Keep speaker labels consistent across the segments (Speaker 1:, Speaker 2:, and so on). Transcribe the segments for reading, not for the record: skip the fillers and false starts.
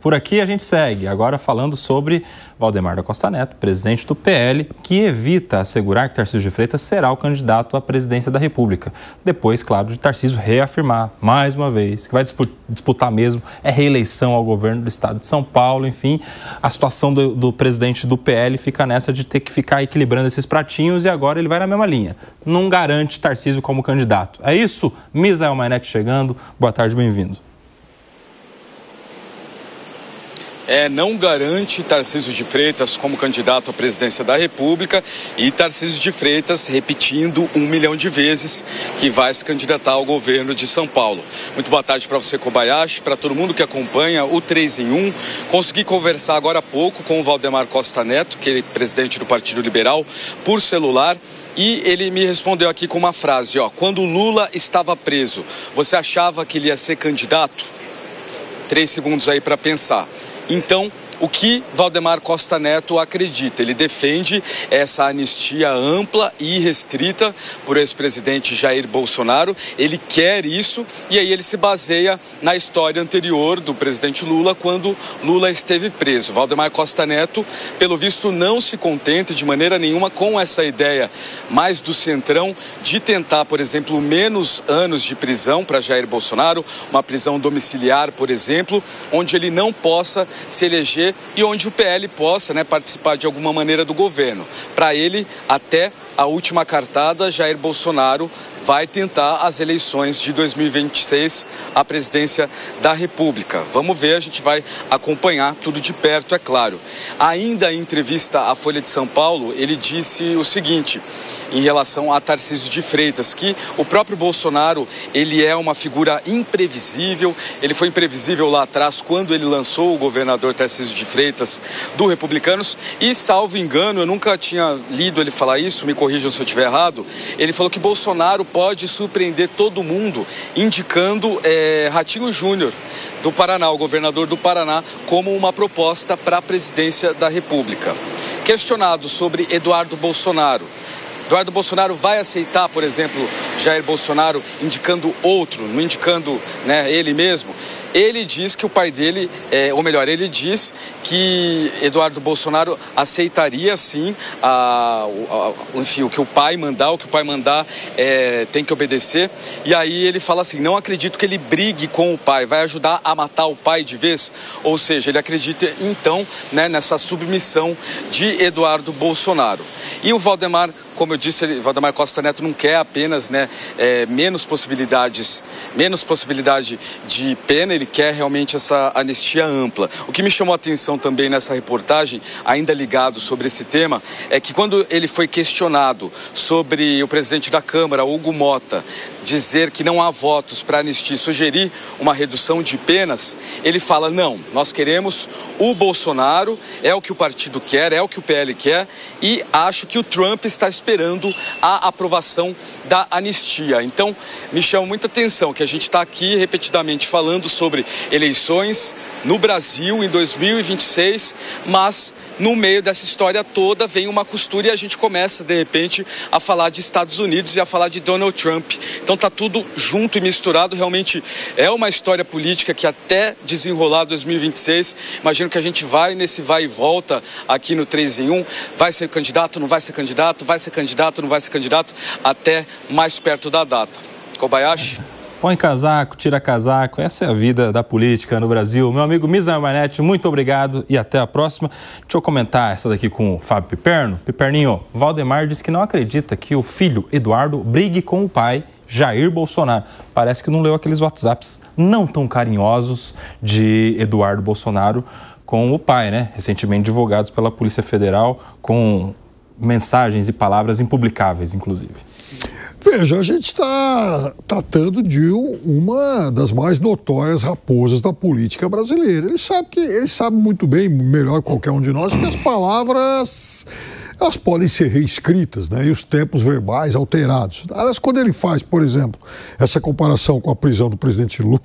Speaker 1: Por aqui a gente segue, agora falando sobre Valdemar da Costa Neto, presidente do PL, que evita assegurar que Tarcísio de Freitas será o candidato à presidência da República. Depois, claro, de Tarcísio reafirmar, mais uma vez, que vai disputar mesmo é reeleição ao governo do estado de São Paulo. Enfim, a situação do presidente do PL fica nessa de ter que ficar equilibrando esses pratinhos e agora ele vai na mesma linha. Não garante Tarcísio como candidato. É isso? Misael Mainetti chegando. Boa tarde, bem-vindo.
Speaker 2: Não garante Tarcísio de Freitas como candidato à presidência da República e Tarcísio de Freitas repetindo 1 milhão de vezes que vai se candidatar ao governo de São Paulo. Muito boa tarde para você, Kobayashi, para todo mundo que acompanha o 3 em 1. Consegui conversar agora há pouco com o Valdemar Costa Neto, que é presidente do Partido Liberal, por celular. E ele me respondeu aqui com uma frase, quando Lula estava preso, você achava que ele ia ser candidato? 3 segundos aí para pensar. Então, o que Valdemar Costa Neto acredita? Ele defende essa anistia ampla e restrita por ex-presidente Jair Bolsonaro. Ele quer isso e aí ele se baseia na história anterior do presidente Lula, quando Lula esteve preso. Valdemar Costa Neto, pelo visto, não se contenta de maneira nenhuma com essa ideia mais do centrão de tentar, por exemplo, menos anos de prisão para Jair Bolsonaro, uma prisão domiciliar, por exemplo, onde ele não possa se eleger e onde o PL possa, participar de alguma maneira do governo. Para ele, até a última cartada, Jair Bolsonaro vai tentar as eleições de 2026, a presidência da República. Vamos ver, a gente vai acompanhar tudo de perto, é claro. Ainda em entrevista à Folha de São Paulo, ele disse o seguinte, em relação a Tarcísio de Freitas, que o próprio Bolsonaro, ele é uma figura imprevisível, ele foi imprevisível lá atrás quando ele lançou o governador Tarcísio de Freitas do Republicanos e, salvo engano, eu nunca tinha lido ele falar isso, me corrijam se eu estiver errado, ele falou que Bolsonaro pode surpreender todo mundo, indicando Ratinho Júnior do Paraná, o governador do Paraná, como uma proposta para a presidência da República. Questionado sobre Eduardo Bolsonaro vai aceitar, por exemplo, Jair Bolsonaro indicando outro, não indicando ele mesmo? Ele diz que o pai dele, ele diz que Eduardo Bolsonaro aceitaria sim enfim, o que o pai mandar, tem que obedecer. E aí ele fala assim, não acredito que ele brigue com o pai, vai ajudar a matar o pai de vez? Ou seja, ele acredita então nessa submissão de Eduardo Bolsonaro. E o Valdemar, como eu disse, Valdemar Costa Neto não quer apenas menos possibilidade de pena, ele quer realmente essa anistia ampla. O que me chamou a atenção também nessa reportagem, ainda ligado sobre esse tema, é que quando ele foi questionado sobre o presidente da Câmara, Hugo Mota, dizer que não há votos para anistia e sugerir uma redução de penas, ele fala, não, nós queremos o Bolsonaro, é o que o partido quer, é o que o PL quer, e acho que o Trump está esperando a aprovação da anistia. Então, me chama muita atenção que a gente está aqui repetidamente falando sobre eleições no Brasil em 2026, mas no meio dessa história toda vem uma costura e a gente começa, de repente, a falar de Estados Unidos e a falar de Donald Trump. Então tá tudo junto e misturado, realmente é uma história política que até desenrolar 2026, imagino que a gente vai nesse vai e volta aqui no 3 em 1, vai ser candidato, não vai ser candidato, vai ser candidato, não vai ser candidato, até mais perto da data. Kobayashi?
Speaker 1: Põe casaco, tira casaco, essa é a vida da política no Brasil. Meu amigo Misael Mainetti, muito obrigado e até a próxima. Deixa eu comentar essa daqui com o Fábio Piperno. Piperninho, Valdemar diz que não acredita que o filho Eduardo brigue com o pai Jair Bolsonaro. Parece que não leu aqueles WhatsApps não tão carinhosos de Eduardo Bolsonaro com o pai, recentemente divulgados pela Polícia Federal com mensagens e palavras impublicáveis, inclusive.
Speaker 3: Veja, a gente está tratando de uma das mais notórias raposas da política brasileira. Ele sabe muito bem, melhor que qualquer um de nós, que as palavras elas podem ser reescritas, e os tempos verbais alterados. Aliás, quando ele faz, por exemplo, essa comparação com a prisão do presidente Lula,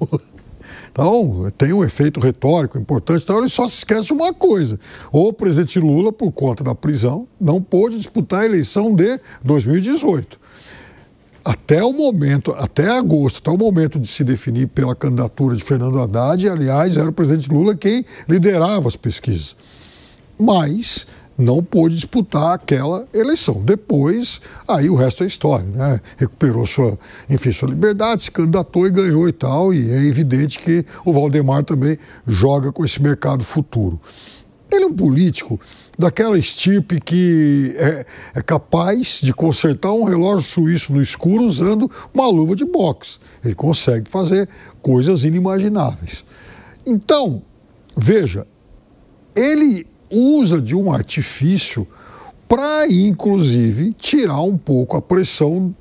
Speaker 3: então tem um efeito retórico importante, então ele só se esquece de uma coisa. O presidente Lula, por conta da prisão, não pôde disputar a eleição de 2018. até agosto, até o momento de se definir pela candidatura de Fernando Haddad, aliás, era o presidente Lula quem liderava as pesquisas. Mas não pôde disputar aquela eleição. Depois, aí o resto é história, né? Recuperou sua liberdade, se candidatou e ganhou e tal, e é evidente que o Valdemar também joga com esse mercado futuro. Ele é um político daquela estirpe que é capaz de consertar um relógio suíço no escuro usando uma luva de boxe. Ele consegue fazer coisas inimagináveis. Então, veja, ele usa de um artifício para, inclusive, tirar um pouco a pressão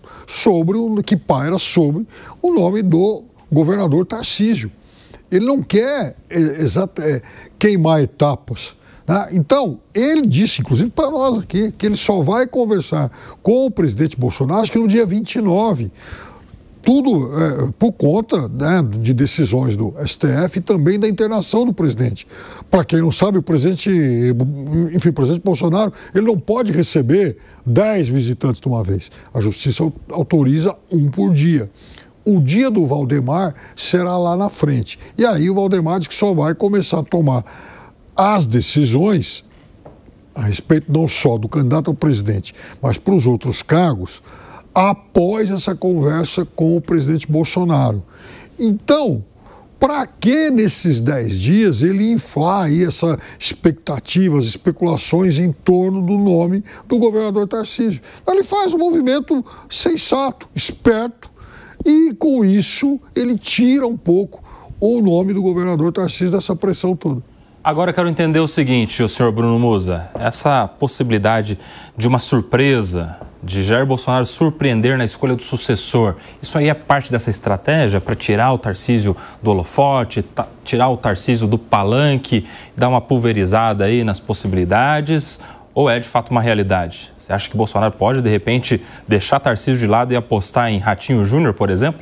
Speaker 3: que paira sobre o nome do governador Tarcísio. Ele não quer queimar etapas, né? Então, ele disse, inclusive para nós aqui, que ele só vai conversar com o presidente Bolsonaro, acho que no dia 29, tudo por conta, né, de decisões do STF e também da internação do presidente. Para quem não sabe, o presidente Bolsonaro, ele não pode receber 10 visitantes de uma vez. A justiça autoriza 1 por dia. O dia do Valdemar será lá na frente. E aí o Valdemar diz que só vai começar a tomar as decisões a respeito não só do candidato ao presidente, mas para os outros cargos, após essa conversa com o presidente Bolsonaro. Então, para que nesses 10 dias ele inflar aí essa expectativa, as especulações em torno do nome do governador Tarcísio? Ele faz um movimento sensato, esperto, e com isso ele tira um pouco o nome do governador Tarcísio dessa pressão toda.
Speaker 1: Agora eu quero entender o seguinte, o senhor Bruno Musa, essa possibilidade de uma surpresa, de Jair Bolsonaro surpreender na escolha do sucessor, isso aí é parte dessa estratégia para tirar o Tarcísio do holofote, tirar o Tarcísio do palanque, dar uma pulverizada aí nas possibilidades, ou é de fato uma realidade? Você acha que Bolsonaro pode, de repente, deixar Tarcísio de lado e apostar em Ratinho Júnior, por exemplo?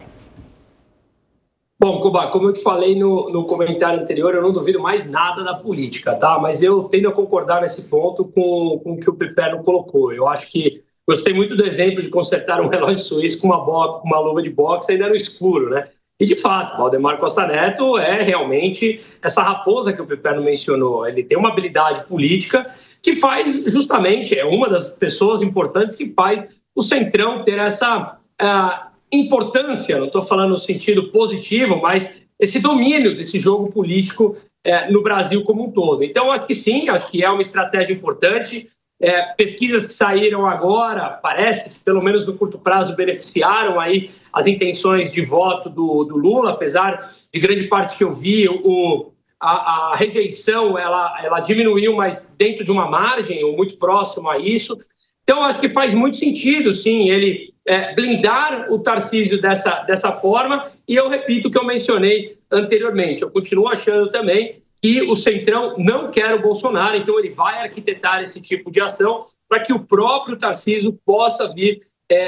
Speaker 4: Bom, Cuba, como eu te falei no comentário anterior, eu não duvido mais nada da política, tá? Mas eu tendo a concordar nesse ponto com o que o Piperno colocou. Eu acho que gostei muito do exemplo de consertar um relógio suíço com uma luva de boxe ainda no escuro, né? E, de fato, Valdemar Costa Neto é realmente essa raposa que o Piperno mencionou. Ele tem uma habilidade política que faz justamente, é uma das pessoas importantes que faz o Centrão ter essa importância, não estou falando no sentido positivo, mas esse domínio desse jogo político no Brasil como um todo. Então, acho que sim, acho que é uma estratégia importante. Pesquisas que saíram agora, parece, pelo menos no curto prazo, beneficiaram aí as intenções de voto do Lula, apesar de grande parte que eu vi, a rejeição ela diminuiu, mas dentro de uma margem, ou muito próximo a isso. Então, acho que faz muito sentido, sim, ele blindar o Tarcísio dessa forma, e eu repito o que eu mencionei anteriormente. Eu continuo achando também que o Centrão não quer o Bolsonaro, então ele vai arquitetar esse tipo de ação para que o próprio Tarcísio possa vir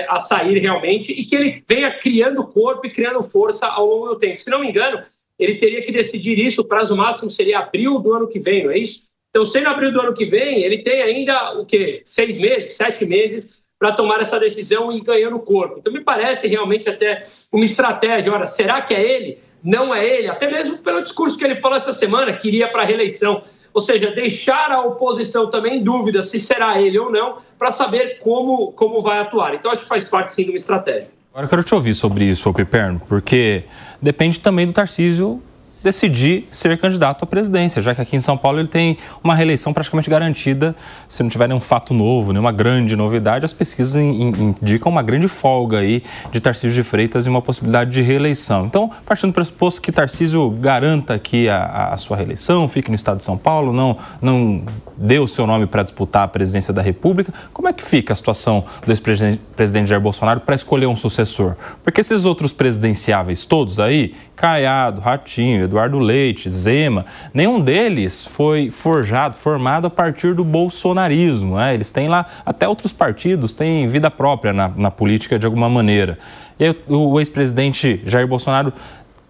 Speaker 4: a sair realmente e que ele venha criando corpo e criando força ao longo do tempo. Se não me engano, ele teria que decidir isso, o prazo máximo seria abril do ano que vem, não é isso? Então, sendo abril do ano que vem, ele tem ainda, 6 meses, 7 meses para tomar essa decisão e ir ganhando corpo. Então, me parece realmente até uma estratégia. Ora, será que é ele? Não é ele? Até mesmo pelo discurso que ele falou essa semana, que iria para a reeleição. Ou seja, deixar a oposição também em dúvida se será ele ou não, para saber como vai atuar. Então, acho que faz parte, sim, de uma estratégia.
Speaker 1: Agora eu quero te ouvir sobre isso, Piperno, porque depende também do Tarcísio decidir ser candidato à presidência, já que aqui em São Paulo ele tem uma reeleição praticamente garantida, se não tiver nenhum fato novo, nenhuma grande novidade, as pesquisas indicam uma grande folga aí de Tarcísio de Freitas e uma possibilidade de reeleição. Então, partindo do pressuposto que Tarcísio garanta aqui a sua reeleição, fique no estado de São Paulo, não dê o seu nome para disputar a presidência da República, como é que fica a situação do ex-presidente Jair Bolsonaro para escolher um sucessor? Porque esses outros presidenciáveis todos aí, Caiado, Ratinho, Eduardo Leite, Zema, nenhum deles foi formado a partir do bolsonarismo, né? Eles têm lá, até outros partidos têm vida própria na política de alguma maneira. E aí, o ex-presidente Jair Bolsonaro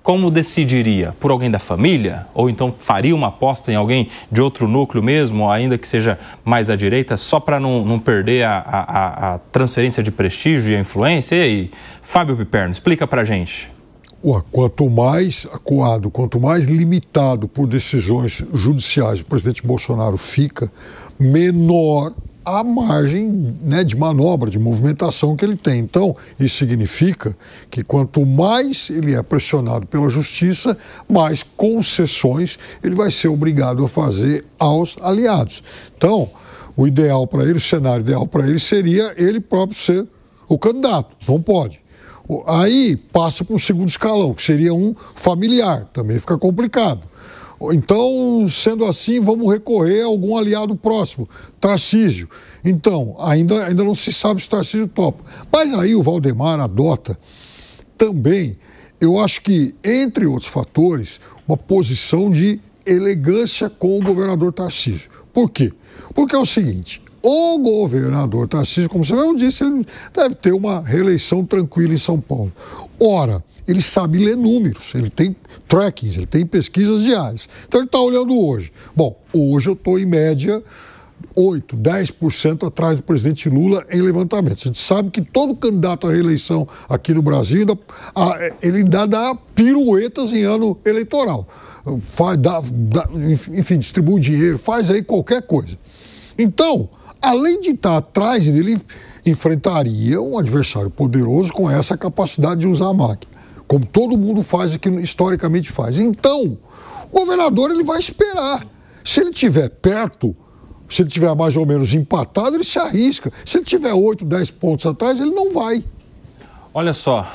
Speaker 1: como decidiria? Por alguém da família? Ou então faria uma aposta em alguém de outro núcleo mesmo, ainda que seja mais à direita, só para não perder a transferência de prestígio e a influência? E aí, Fábio Piperno, explica para a gente.
Speaker 3: Quanto mais acuado, quanto mais limitado por decisões judiciais o presidente Bolsonaro fica, menor a margem, né, de manobra, de movimentação que ele tem. Então, isso significa que quanto mais ele é pressionado pela justiça, mais concessões ele vai ser obrigado a fazer aos aliados. Então, o ideal para ele, o cenário ideal para ele seria ele próprio ser o candidato. Não pode. Aí passa para um segundo escalão, que seria um familiar. Também fica complicado. Então, sendo assim, vamos recorrer a algum aliado próximo, Tarcísio. Então, ainda não se sabe se Tarcísio topa. Mas aí o Valdemar adota também, eu acho que, entre outros fatores, uma posição de elegância com o governador Tarcísio. Por quê? Porque é o seguinte, o governador Tarcísio, como você mesmo disse, ele deve ter uma reeleição tranquila em São Paulo. Ora, ele sabe ler números, ele tem trackings, ele tem pesquisas diárias. Então ele está olhando hoje. Bom, hoje eu estou em média 8, 10% atrás do presidente Lula em levantamentos. A gente sabe que todo candidato à reeleição aqui no Brasil, ele dá piruetas em ano eleitoral. Enfim, distribui dinheiro, faz aí qualquer coisa. Então, além de estar atrás dele, enfrentaria um adversário poderoso com essa capacidade de usar a máquina, como todo mundo faz aqui, historicamente faz. Então, o governador ele vai esperar. Se ele estiver perto, se ele estiver mais ou menos empatado, ele se arrisca. Se ele tiver 8, 10 pontos atrás, ele não vai.
Speaker 1: Olha só,